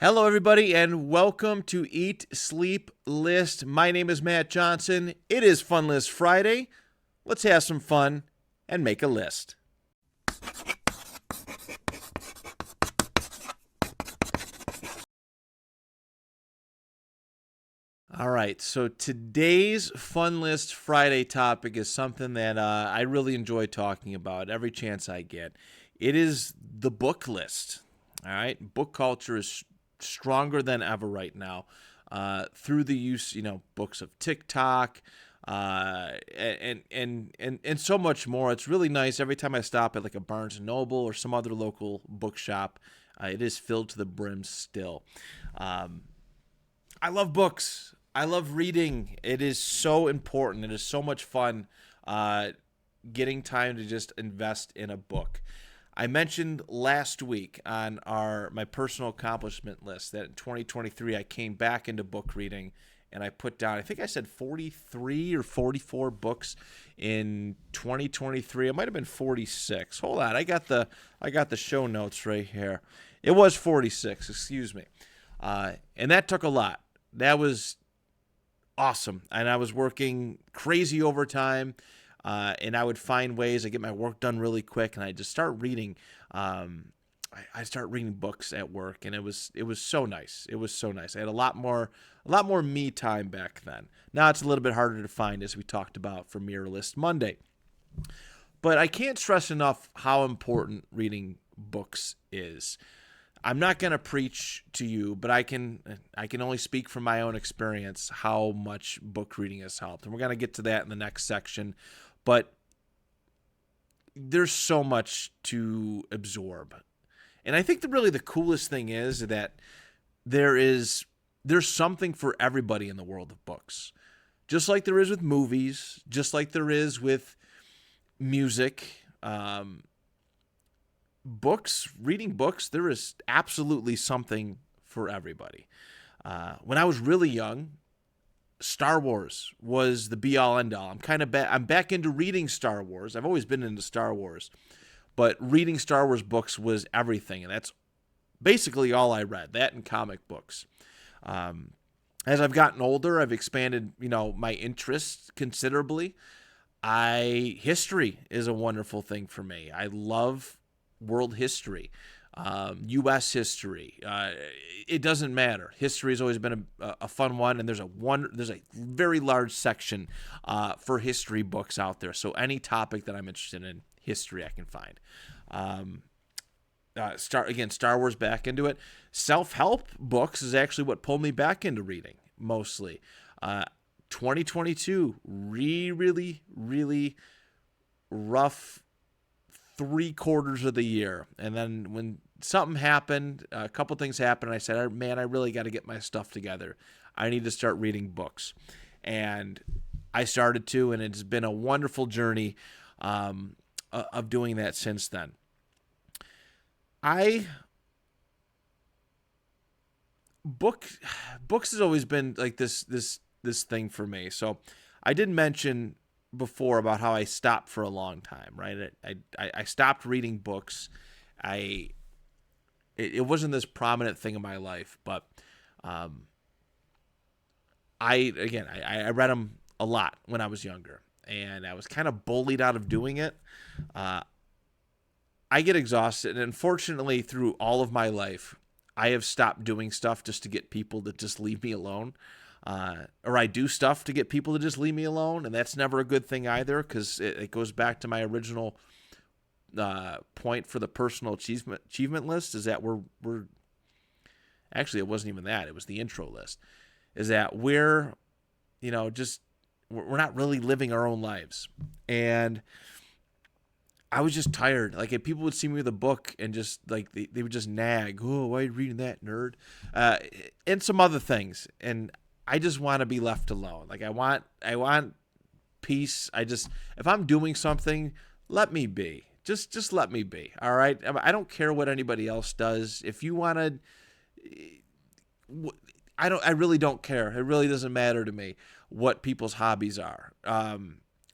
Hello, everybody, and welcome to Eat, Sleep, List. My name is Matt Johnson. It is Fun List Friday. Let's have some fun and make a list. All right, so today's Fun List Friday topic is something that I really enjoy talking about every chance I get. It is the book list. All right, book culture is stronger than ever right now through the use, books of TikTok and so much more. It's really nice every time I stop at like a Barnes and Noble or some other local bookshop. It is filled to the brim still. I love books. I love reading. It is so important. It is so much fun getting time to just invest in a book. I mentioned last week on my personal accomplishment list that in 2023 I came back into book reading and I put down, I think I said 43 or 44 books in 2023. It might have been 46. Hold on, I got the show notes right here. It was 46, excuse me. And that took a lot. That was awesome. And I was working crazy overtime. And I would find ways to get my work done really quick, and I just start reading. I start reading books at work, and it was so nice. It was so nice. I had a lot more me time back then. Now it's a little bit harder to find, as we talked about for Mirror List Monday. But I can't stress enough how important reading books is. I'm not going to preach to you, but I can only speak from my own experience how much book reading has helped, and we're going to get to that in the next section. But there's so much to absorb. And I think the coolest thing is that there's something for everybody in the world of books. Just like there is with movies, just like there is with music, reading books, there is absolutely something for everybody. When I was really young, Star Wars was the be-all, end-all. I'm back into reading Star Wars. I've always been into Star Wars. But reading Star Wars books was everything, and that's basically all I read, that and comic books. As I've gotten older, I've expanded, my interests considerably. History is a wonderful thing for me. I love world history. U.S. history. It doesn't matter. History has always been a fun one, and there's a very large section for history books out there. So any topic that I'm interested in history, I can find. Star Wars back into it. Self-help books is actually what pulled me back into reading mostly. 2022, really, really rough 3/4 of the year. And then when something happened, a couple things happened, and I said, man, I really got to get my stuff together. I need to start reading books. And I started to, and it's been a wonderful journey of doing that since then. Books has always been like this thing for me. So I did mention before about how I stopped for a long time, right? I stopped reading books. It wasn't this prominent thing in my life, but I read them a lot when I was younger, and I was kind of bullied out of doing it. I get exhausted, and unfortunately, through all of my life, I have stopped doing stuff just to get people to just leave me alone. Or I do stuff to get people to just leave me alone, and that's never a good thing either, because it goes back to my original point for the personal achievement list, is that we're actually, it wasn't even that, it was the intro list, is that we're not really living our own lives. And I was just tired. Like, if people would see me with a book and just like they would just nag, oh, why are you reading that, nerd? And some other things. And I just want to be left alone. Like, I want peace. If I'm doing something, let me be. Just let me be. All right. I don't care what anybody else does. If you want to, I really don't care. It really doesn't matter to me what people's hobbies are.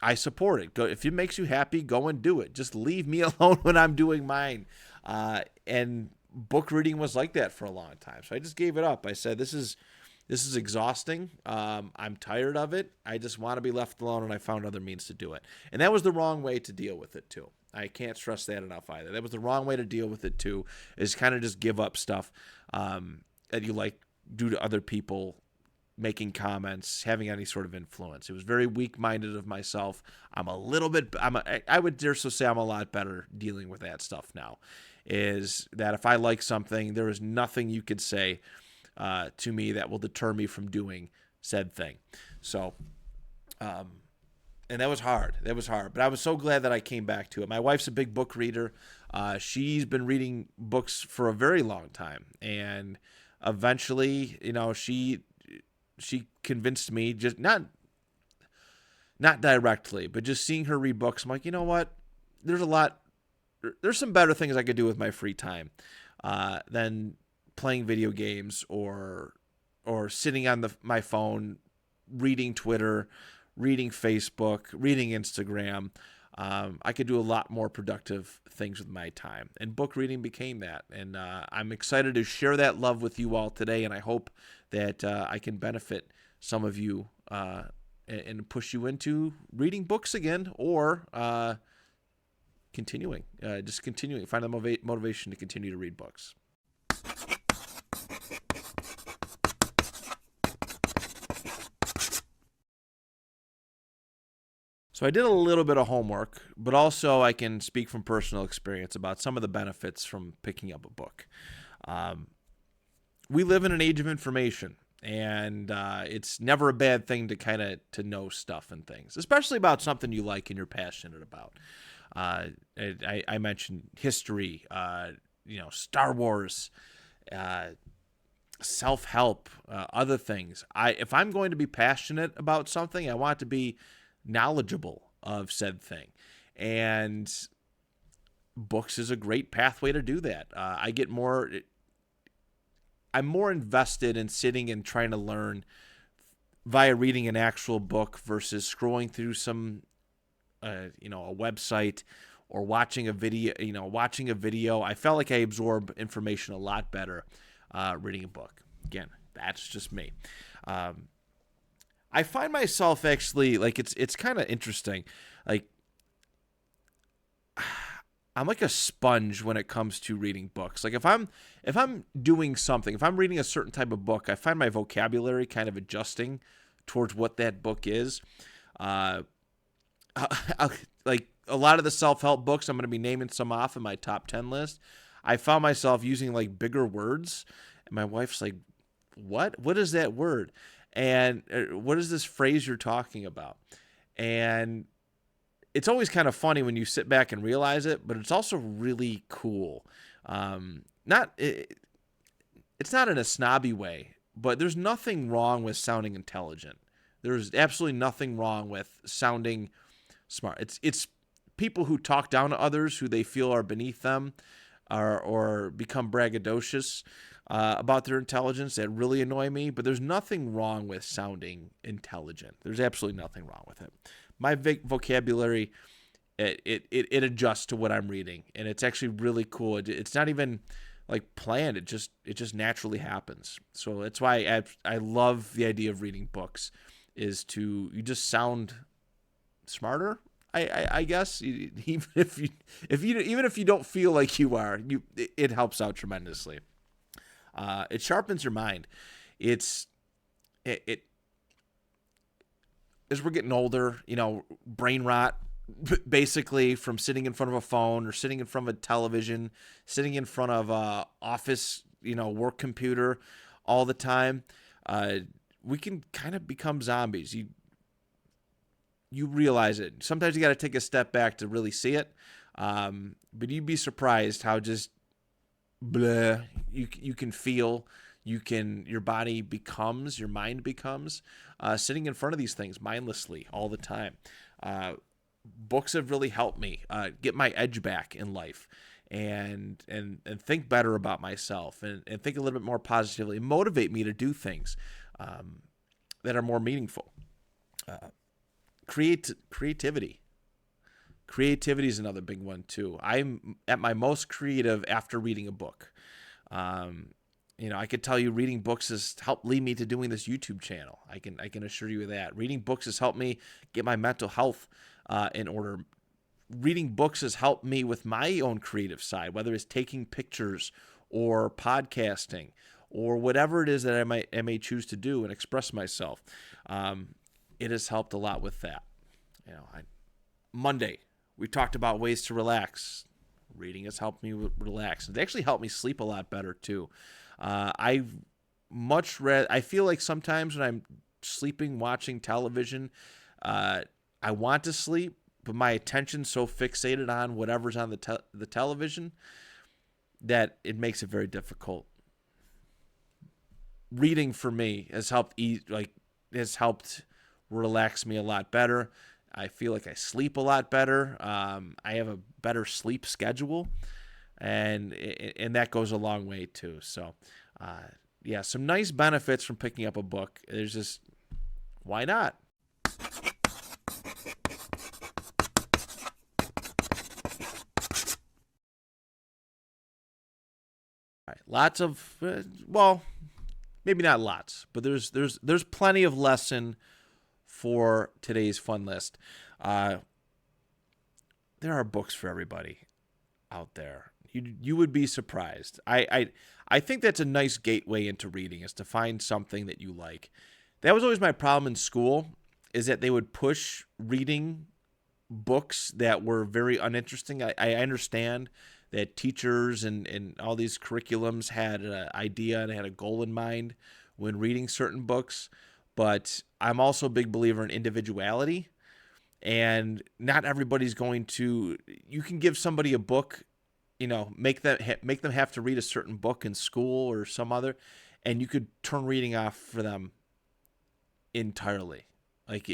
I support it. If it makes you happy, go and do it. Just leave me alone when I'm doing mine. And book reading was like that for a long time. So I just gave it up. I said, this is exhausting. I'm tired of it. I just want to be left alone, and I found other means to do it. And that was the wrong way to deal with it too. I can't stress that enough either. That was the wrong way to deal with it too, is kind of just give up stuff that you like due to other people making comments, having any sort of influence. It was very weak-minded of myself. I would dare so say I'm a lot better dealing with that stuff now. Is that if I like something, there is nothing you could say to me that will deter me from doing said thing. So, and that was hard. But I was so glad that I came back to it. My wife's a big book reader. She's been reading books for a very long time, and eventually, she convinced me, just not directly, but just seeing her read books. I'm like, you know what? There's some better things I could do with my free time than playing video games or sitting on my phone, reading Twitter, reading Facebook, reading Instagram. I could do a lot more productive things with my time, and book reading became that. And I'm excited to share that love with you all today, and I hope that I can benefit some of you and push you into reading books again, or continuing, find the motivation to continue to read books. So I did a little bit of homework, but also I can speak from personal experience about some of the benefits from picking up a book. We live in an age of information, and it's never a bad thing to know stuff and things, especially about something you like and you're passionate about. I mentioned history, Star Wars, self-help, other things. If I'm going to be passionate about something, I want to be knowledgeable of said thing, and books is a great pathway to do that. I'm more invested in sitting and trying to learn via reading an actual book versus scrolling through some a website or watching a video. I felt like I absorb information a lot better reading a book. Again, that's just me. I find myself actually, like, it's kind of interesting. Like, I'm like a sponge when it comes to reading books. Like, if I'm doing something, if I'm reading a certain type of book, I find my vocabulary kind of adjusting towards what that book is. Like a lot of the self-help books, I'm going to be naming some off in my top 10 list. I found myself using like bigger words, and my wife's like, what is that word? And what is this phrase you're talking about? And it's always kind of funny when you sit back and realize it, but it's also really cool. It's not in a snobby way, but there's nothing wrong with sounding intelligent. There's absolutely nothing wrong with sounding smart. It's people who talk down to others who they feel are beneath them, or become braggadocious about their intelligence that really annoy me. But there's nothing wrong with sounding intelligent. There's absolutely nothing wrong with it. My vocabulary, it adjusts to what I'm reading, and it's actually really cool. It's not even like planned. It just naturally happens. So that's why I love the idea of reading books. You just sound smarter. I guess even if you don't feel like you are, it helps out tremendously. It sharpens your mind. It as we're getting older, brain rot, basically, from sitting in front of a phone or sitting in front of a television, sitting in front of a office, work computer all the time. We can kind of become zombies. You realize it. Sometimes you got to take a step back to really see it. But you'd be surprised how just bleh you can feel. Your body becomes, your mind becomes, sitting in front of these things mindlessly all the time. Books have really helped me get my edge back in life and think better about myself and think a little bit more positively, motivate me to do things that are more meaningful. Creativity is another big one too. I'm at my most creative after reading a book. I could tell you reading books has helped lead me to doing this YouTube channel. I can assure you of that. Reading books has helped me get my mental health in order. Reading books has helped me with my own creative side, whether it's taking pictures or podcasting or whatever it is that I may choose to do and express myself. It has helped a lot with that. Monday, we talked about ways to relax. Reading has helped me relax. It actually helped me sleep a lot better too. I feel like sometimes when I'm sleeping, watching television, I want to sleep, but my attention's so fixated on whatever's on the television that it makes it very difficult. Reading for me has helped relax me a lot better. I feel like I sleep a lot better. I have a better sleep schedule, and that goes a long way too. So, some nice benefits from picking up a book. There's just, why not? All right, lots of, maybe not lots, but there's plenty of lesson for today's fun list. There are books for everybody out there. You would be surprised. I think that's a nice gateway into reading, is to find something that you like. That was always my problem in school, is that they would push reading books that were very uninteresting. I understand that teachers and all these curriculums had an idea and had a goal in mind when reading certain books, but I'm also a big believer in individuality, and not everybody's going to. You can give somebody a book, make them have to read a certain book in school or some other, and you could turn reading off for them entirely. Like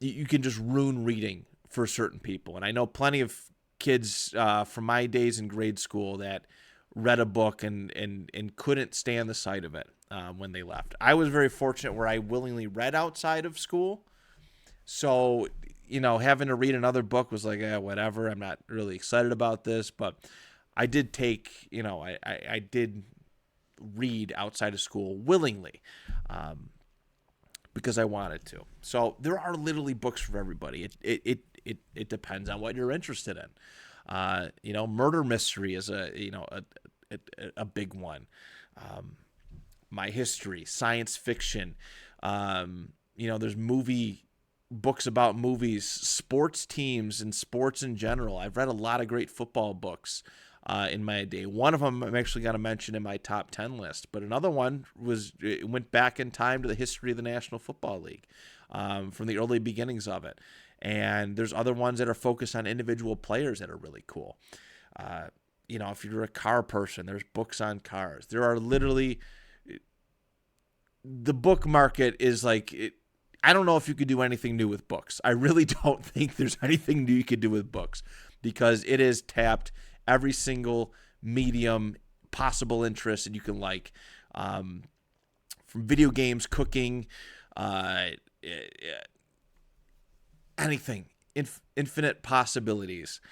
you can just ruin reading for certain people. And I know plenty of kids from my days in grade school that read a book and couldn't stand the sight of it when they left. I was very fortunate where I willingly read outside of school. So, having to read another book was like, whatever. I'm not really excited about this, but I did take, I did read outside of school willingly because I wanted to. So there are literally books for everybody. It depends on what you're interested in. Murder mystery is a big one. My history, science fiction. There's books about movies, sports teams, and sports in general. I've read a lot of great football books in my day. One of them I'm actually going to mention in my top 10 list, but another one went back in time to the history of the National Football League, from the early beginnings of it. And there's other ones that are focused on individual players that are really cool. If you're a car person, there's books on cars. There are literally, the book market is like, I don't know if you could do anything new with books. I really don't think there's anything new you could do with books, because it is tapped every single medium possible interest that you can like, from video games, cooking, anything, infinite possibilities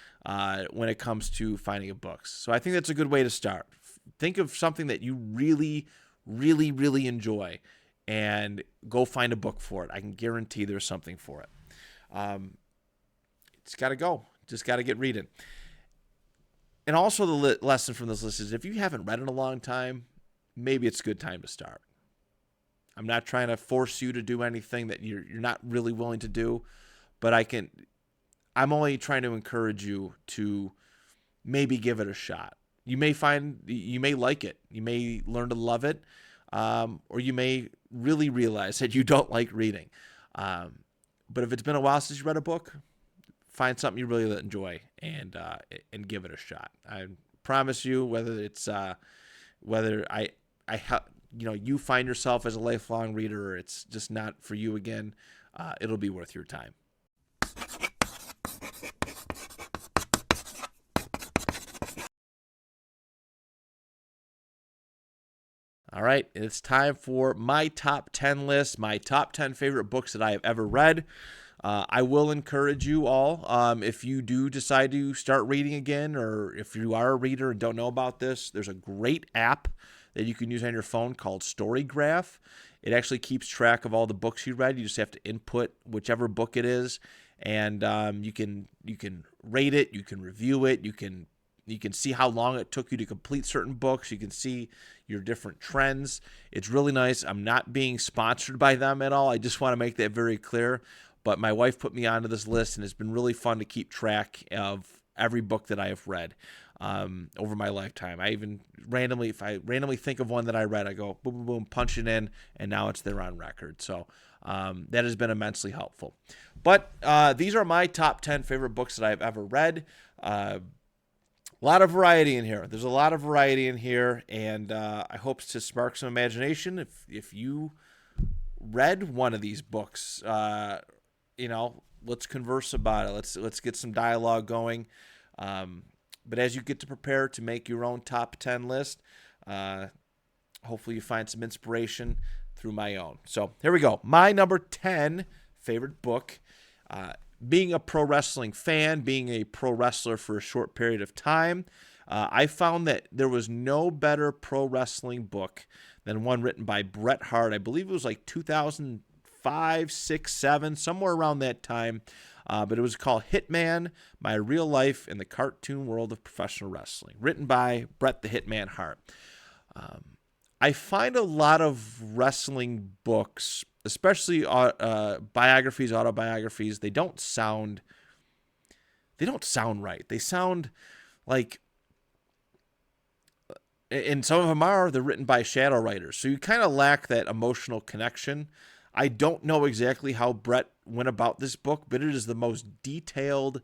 when it comes to finding books. So I think that's a good way to start. Think of something that you really, really, really enjoy and go find a book for it. I can guarantee there's something for it. It's got to go. Just got to get reading. And also the lesson from this list is, if you haven't read in a long time, maybe it's a good time to start. I'm not trying to force you to do anything that you're not really willing to do, but I'm only trying to encourage you to maybe give it a shot. You may like it. You may learn to love it. Or you may really realize that you don't like reading. But if it's been a while since you read a book, find something you really enjoy and give it a shot. I promise you, whether you find yourself as a lifelong reader or it's just not for you again, it'll be worth your time. All right, it's time for my top 10 list, my top 10 favorite books that I have ever read. I will encourage you all, if you do decide to start reading again, or if you are a reader and don't know about this, there's a great app that you can use on your phone called Storygraph. It actually keeps track of all the books you read. You just have to input whichever book it is, and you can rate it, you can review it, you can see how long it took you to complete certain books. You can see your different trends. It's really nice. I'm not being sponsored by them at all. I just want to make that very clear. But my wife put me onto this list, and it's been really fun to keep track of every book that I have read over my lifetime. I even if I randomly think of one that I read, I go boom, boom, boom, punch it in, and now it's there on record. So that has been immensely helpful. But these are my top 10 favorite books that I've ever read. A lot of variety in here. There's a lot of variety in here, and I hope to spark some imagination. If you read one of these books, let's converse about it. Let's get some dialogue going. But as you get to prepare to make your own top 10 list, hopefully you find some inspiration through my own. So here we go. My number 10 favorite book. Being a pro wrestling fan, being a pro wrestler for a short period of time, I found that there was no better pro wrestling book than one written by Bret Hart. I believe it was like 2005, 6, 7, somewhere around that time. But it was called Hitman, My Real Life in the Cartoon World of Professional Wrestling, written by Bret the Hitman Hart. I find a lot of wrestling books, especially biographies, autobiographies, they don't sound right. They sound like, and some of them they're written by shadow writers. So you kind of lack that emotional connection. I don't know exactly how Bret went about this book, but it is the most detailed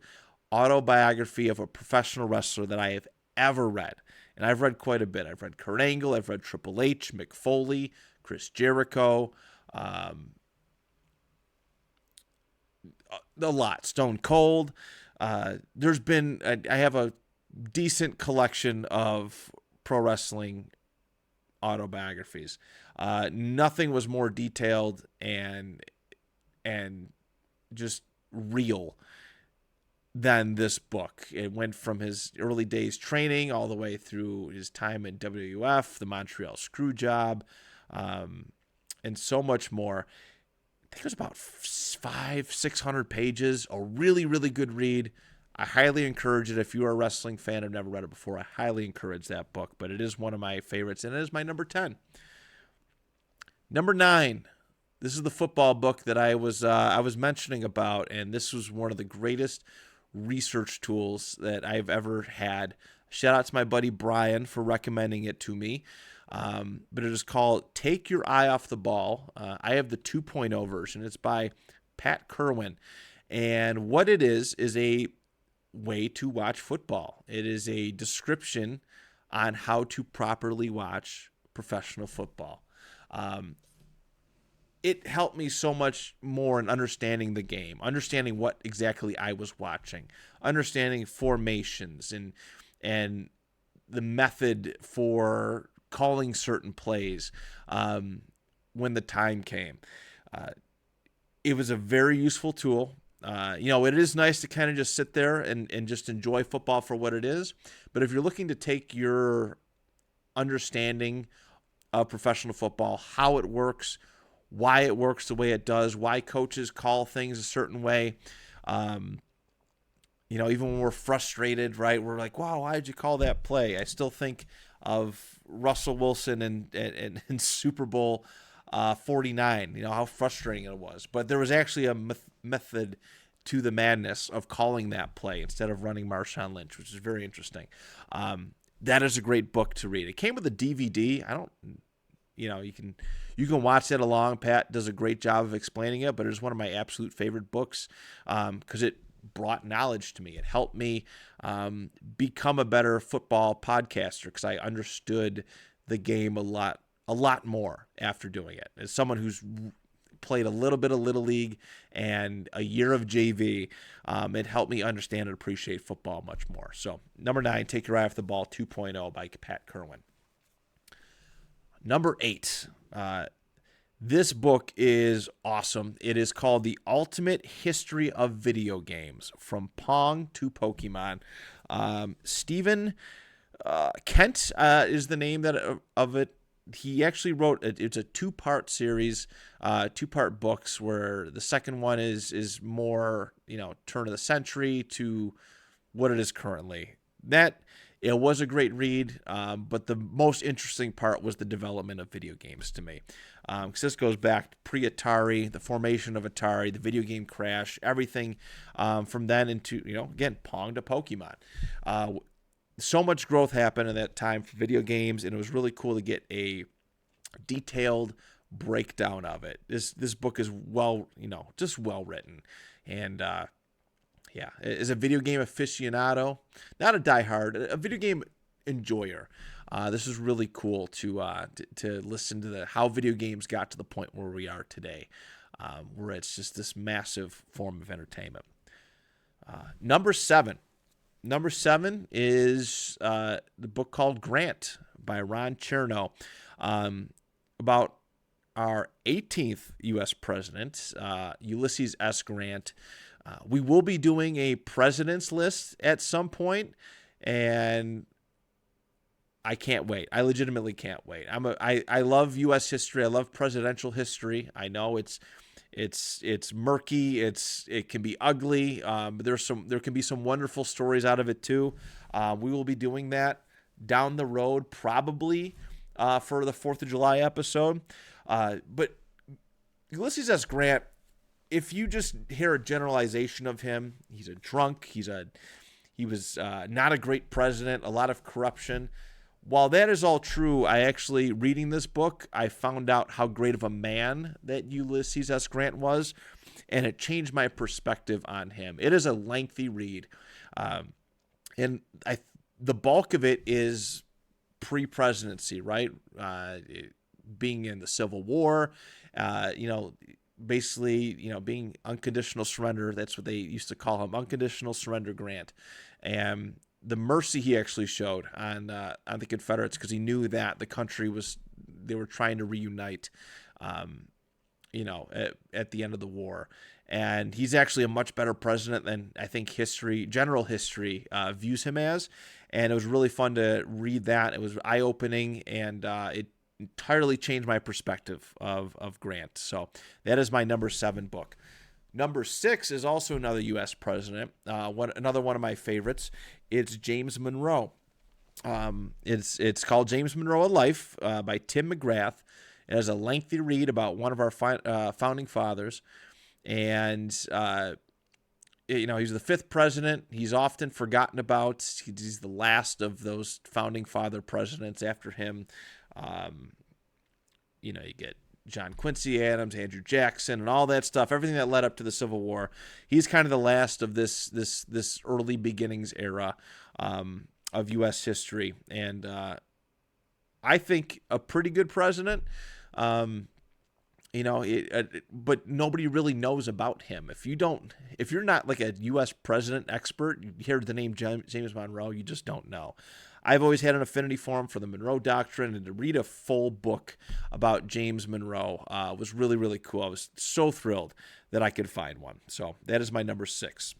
autobiography of a professional wrestler that I have ever read. And I've read quite a bit. I've read Kurt Angle, I've read Triple H, Mick Foley, Chris Jericho, a lot. Stone Cold. I have a decent collection of pro wrestling autobiographies. Nothing was more detailed and just real than this book. It went from his early days training all the way through his time in WWF, the Montreal Screwjob, and so much more. I think it was about 500-600 pages. A really, really good read. I highly encourage it. If you are a wrestling fan, I've never read it before, I highly encourage that book, but it is one of my favorites, and it is my number 10. Number 9. This is the football book that I was mentioning about, and this was one of the greatest research tools that I've ever had. Shout out to my buddy Brian for recommending it to me. But it is called Take Your Eye Off the Ball. I have the 2.0 version. It's by Pat Kerwin. And what it is a way to watch football. It is a description on how to properly watch professional football. It helped me so much more in understanding the game, understanding what exactly I was watching, understanding formations and the method for calling certain plays when the time came. It was a very useful tool. It is nice to kind of just sit there and just enjoy football for what it is. But if you're looking to take your understanding of professional football, how it works, why it works the way it does, why coaches call things a certain way. Even when we're frustrated, right, we're like, wow, why did you call that play? I still think of Russell Wilson in Super Bowl 49, how frustrating it was. But there was actually a method to the madness of calling that play instead of running Marshawn Lynch, which is very interesting. That is a great book to read. It came with a DVD. You can watch that along. Pat does a great job of explaining it, but it is one of my absolute favorite books because it brought knowledge to me. It helped me become a better football podcaster because I understood the game a lot more after doing it. As someone who's played a little bit of Little League and a year of JV, it helped me understand and appreciate football much more. So, number 9, Take Your Eye Off the Ball 2.0 by Pat Kerwin. Number 8, This book is awesome. It is called The Ultimate History of Video Games, From Pong to Pokemon. Stephen Kent is the name of it. He actually wrote it's a two-part series, two-part books, where the second one is more, turn of the century to what it is currently. That it was a great read, but the most interesting part was the development of video games to me. Because this goes back to pre-Atari, the formation of Atari, the video game crash, everything from then into, again, Pong to Pokemon. So much growth happened in that time for video games, and it was really cool to get a detailed breakdown of it. This book is just well written. And yeah, as a video game aficionado, not a diehard, a video game enjoyer, this is really cool to listen to how video games got to the point where we are today, where it's just this massive form of entertainment. Number seven is the book called Grant by Ron Chernow, about our 18th U.S. president, Ulysses S. Grant. We will be doing a president's list at some point, and I can't wait. I legitimately can't wait. I love U.S. history. I love presidential history. I know it's murky. It can be ugly. But there can be some wonderful stories out of it too. We will be doing that down the road, probably for the 4th of July episode. But Ulysses S. Grant, if you just hear a generalization of him, he's a drunk. He was not a great president. A lot of corruption. While that is all true, I actually, reading this book, I found out how great of a man that Ulysses S. Grant was, and it changed my perspective on him. It is a lengthy read, and the bulk of it is pre-presidency, right? Being in the Civil War, basically, being unconditional surrender. That's what they used to call him, unconditional surrender Grant, and the mercy he actually showed on the Confederates, because he knew that the country they were trying to reunite, at the end of the war. And he's actually a much better president than I think general history views him as. And it was really fun to read that. It was eye-opening, and it entirely changed my perspective of Grant. So that is my number 7 book. Number 6 is also another U.S. president, another one of my favorites. It's James Monroe. It's called James Monroe: A Life by Tim McGrath. It has a lengthy read about one of our founding fathers, and he's the 5th president. He's often forgotten about. He's the last of those founding father presidents. After him, you get John Quincy Adams, Andrew Jackson, and all that stuff, everything that led up to the Civil War. He's kind of the last of this early beginnings era of U.S. history, and I think a pretty good president. But nobody really knows about him. If you're not like a U.S. president expert, you hear the name James Monroe, you just don't know. I've always had an affinity for him, for the Monroe Doctrine, and to read a full book about James Monroe was really, really cool. I was so thrilled that I could find one. So that is my number 6.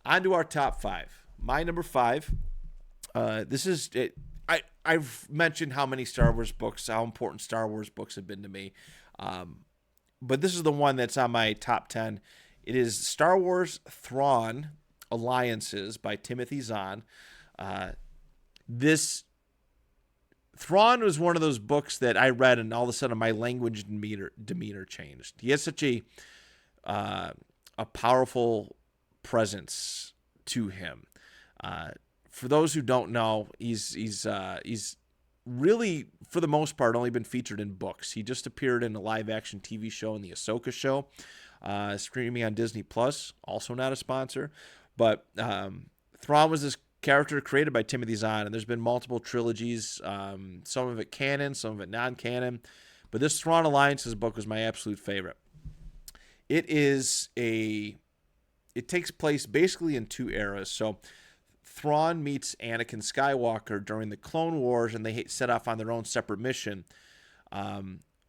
On to our top 5. My number 5, this is it. I've mentioned how important Star Wars books have been to me. But this is the one that's on my top 10. It is Star Wars Thrawn Alliances by Timothy Zahn. This Thrawn was one of those books that I read, and all of a sudden my language demeanor changed. He has such a powerful presence to him. For those who don't know, he's really, for the most part, only been featured in books. He just appeared in a live-action TV show in the Ahsoka show, streaming on Disney Plus. Also not a sponsor, but Thrawn was this character created by Timothy Zahn, and there's been multiple trilogies, some of it canon, some of it non-canon, but this Thrawn Alliances book was my absolute favorite. It takes place basically in 2 eras. So Thrawn meets Anakin Skywalker during the Clone Wars, and they set off on their own separate mission.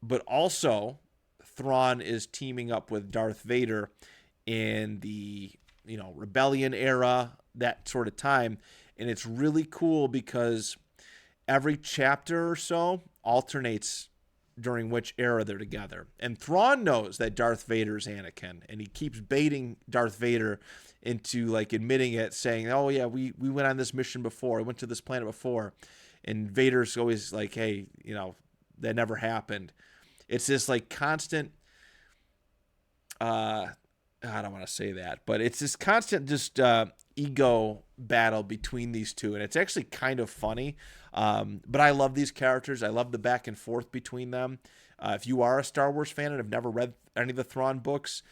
but also Thrawn is teaming up with Darth Vader in the rebellion era, that sort of time, and it's really cool because every chapter or so alternates during which era they're together. And Thrawn knows that Darth Vader's Anakin, and he keeps baiting Darth Vader into like admitting it, saying, "Oh yeah, we went on this mission before. I went to this planet before." And Vader's always like, "Hey, that never happened." It's this like constant I don't want to say that, but it's this constant just ego battle between these two, and it's actually kind of funny. But I love these characters. I love the back and forth between them. If you are a Star Wars fan and have never read any of the Thrawn books,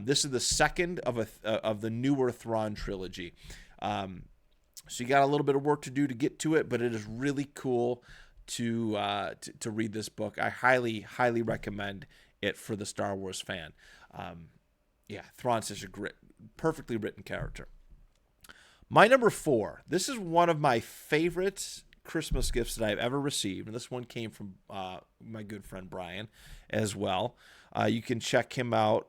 this is the second of the newer Thrawn trilogy. So you got a little bit of work to do to get to it, but it is really cool to read this book. I highly recommend it for the Star Wars fan. Thrawn's such a perfectly written character. My number 4. This is one of my favorite Christmas gifts that I've ever received, and this one came from my good friend Brian as well. You can check him out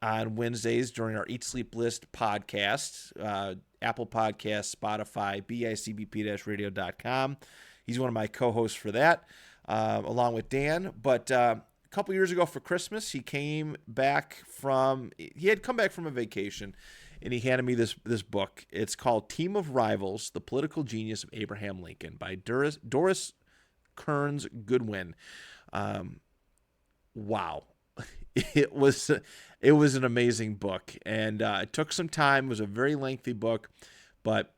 on Wednesdays during our Eat Sleep List podcast, Apple Podcasts, Spotify, bicbp-radio.com. He's one of my co-hosts for that, along with Dan. But a couple years ago for Christmas, he had come back from a vacation, and he handed me this book. It's called Team of Rivals: The Political Genius of Abraham Lincoln by Doris Kearns Goodwin. Wow. It was an amazing book, and it took some time. It was a very lengthy book, but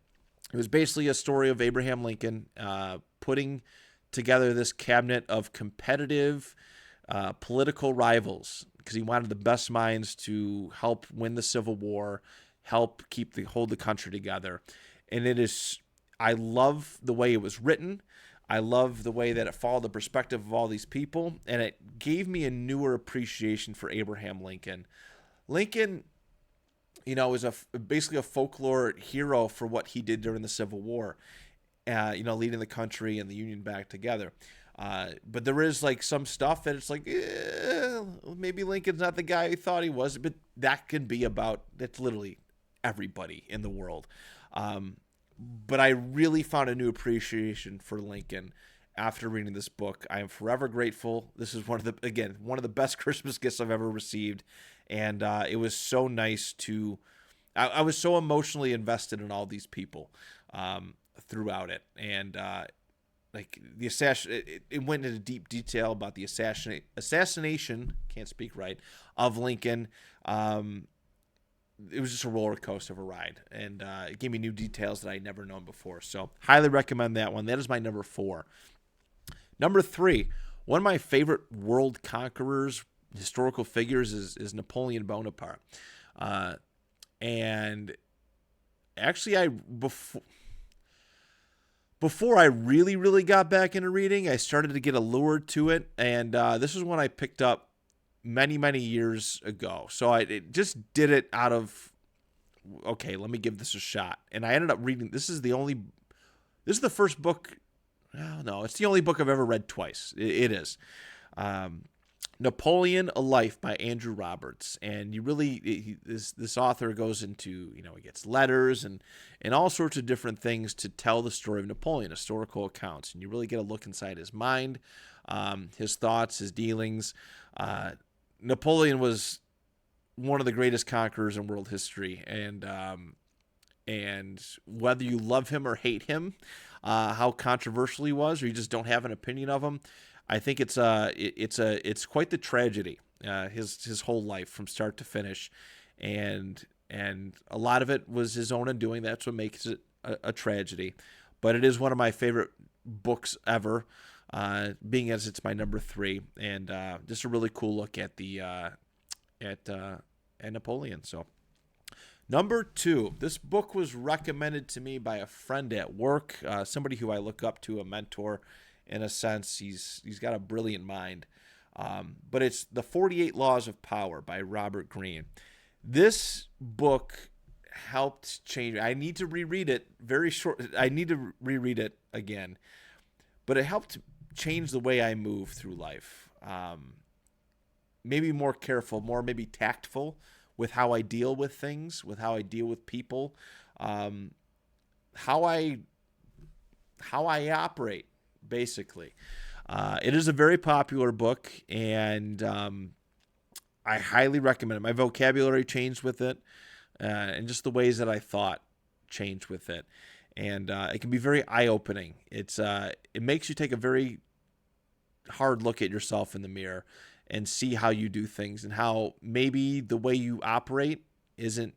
it was basically a story of Abraham Lincoln putting together this cabinet of competitive political rivals because he wanted the best minds to help win the Civil War, help hold the country together. And I love the way it was written. I love the way that it followed the perspective of all these people, and it gave me a newer appreciation for Abraham Lincoln. Lincoln, is basically a folklore hero for what he did during the Civil War, leading the country and the Union back together. But there is like some stuff that it's like, maybe Lincoln's not the guy he thought he was, but that can be that's literally everybody in the world. But I really found a new appreciation for Lincoln after reading this book. I am forever grateful. This is one of the best Christmas gifts I've ever received. And it was so nice I was so emotionally invested in all these people throughout it. And like the assassin, it went into deep detail about the assassination, can't speak right, of Lincoln. It was just a roller coaster of a ride, and it gave me new details that I'd never known before. So highly recommend that one. That is my number 4. Number 3, one of my favorite world conquerors, historical figures is Napoleon Bonaparte. And actually, before I really, really got back into reading, I started to get allured to it, and this was one I picked up many, many years ago. So I just did it out of, okay, let me give this a shot. And I ended up reading, this is the first book, no, it's the only book I've ever read twice. It is. Napoleon, A Life by Andrew Roberts. And this author goes into, he gets letters and all sorts of different things to tell the story of Napoleon, historical accounts. And you really get a look inside his mind, his thoughts, his dealings. Napoleon was one of the greatest conquerors in world history, and whether you love him or hate him, how controversial he was, or you just don't have an opinion of him, I think it's quite the tragedy. His whole life from start to finish, and a lot of it was his own undoing. That's what makes it a tragedy, but it is one of my favorite books ever. Being as it's my number 3, and just a really cool look at Napoleon. So, number 2, this book was recommended to me by a friend at work, somebody who I look up to, a mentor in a sense. He's got a brilliant mind, but it's The 48 Laws of Power by Robert Greene. This book helped change. I need to reread it. I need to reread it again, but it helped change the way I move through life. maybe more careful, more maybe tactful with how I deal with things, with how I deal with people, um, how I operate, basically. It is a very popular book, and I highly recommend it. My vocabulary changed with it, and just the ways that I thought changed with it. And it can be very eye-opening. It makes you take a very hard look at yourself in the mirror and see how you do things and how maybe the way you operate isn't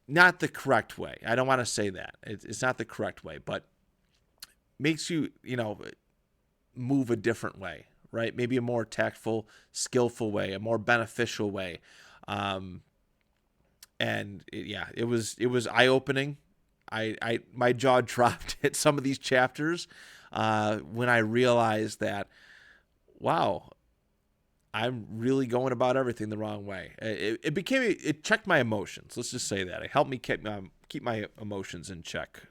not the correct way. I don't want to say that. It's not the correct way, but makes you, move a different way, right? Maybe a more tactful, skillful way, a more beneficial way. It was eye-opening. My jaw dropped at some of these chapters when I realized that, wow, I'm really going about everything the wrong way. It checked my emotions. Let's just say that it helped me keep my emotions in check.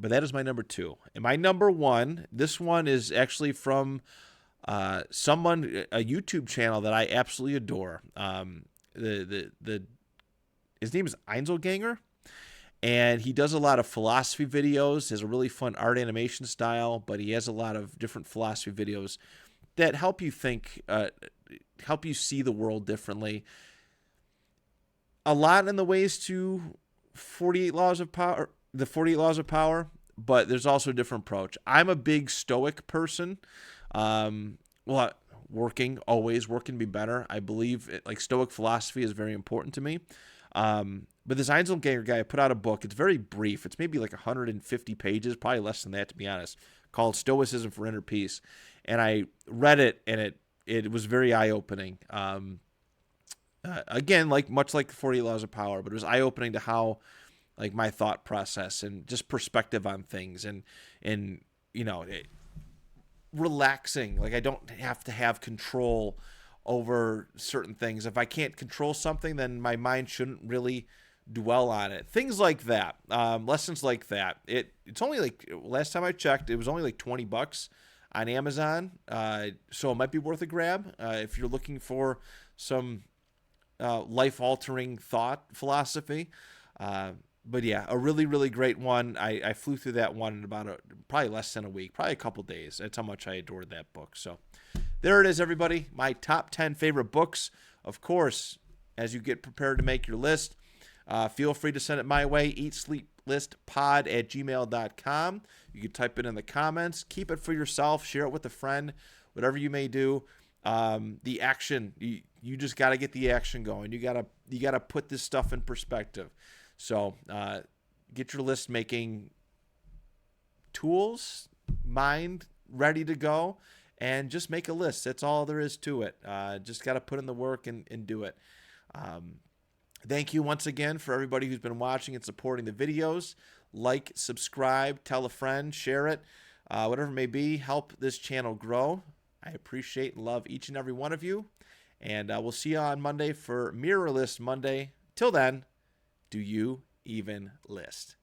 But that is my number 2. And my number 1, this one is actually from someone, a YouTube channel that I absolutely adore. His name is Einzelganger, and he does a lot of philosophy videos. He has a really fun art animation style, but he has a lot of different philosophy videos that help you think, help you see the world differently. A lot in the ways to 48 Laws of Power, the 48 Laws of Power, but there's also a different approach. I'm a big Stoic person. Working can be better. I believe Stoic philosophy is very important to me. But this Einzelganger guy put out a book. It's very brief. It's maybe 150 pages, probably less than that, to be honest, called Stoicism for Inner Peace. And I read it, and it was very eye-opening. Again, much like the 48 Laws of Power, but it was eye-opening to how my thought process and just perspective on things and relaxing. I don't have to have control over certain things. If I can't control something, then my mind shouldn't really dwell on it. Things like that. Lessons like that. It's only last time I checked, it was only $20 on Amazon. So it might be worth a grab if you're looking for some life-altering thought philosophy. But yeah, a really, really great one. I flew through that one in about probably less than a week, probably a couple days. That's how much I adored that book. So there it is, everybody. My top 10 favorite books. Of course, as you get prepared to make your list, feel free to send it my way, eatsleeplistpod@gmail.com. You can type it in the comments. Keep it for yourself. Share it with a friend, whatever you may do. The action, you just got to get the action going. You got to put this stuff in perspective. So get your list making tools, mind ready to go, and just make a list. That's all there is to it. Just got to put in the work and do it. Thank you once again for everybody who's been watching and supporting the videos. Like, subscribe, tell a friend, share it, whatever it may be. Help this channel grow. I appreciate and love each and every one of you. And we'll see you on Monday for Mirror List Monday. Till then, do you even list?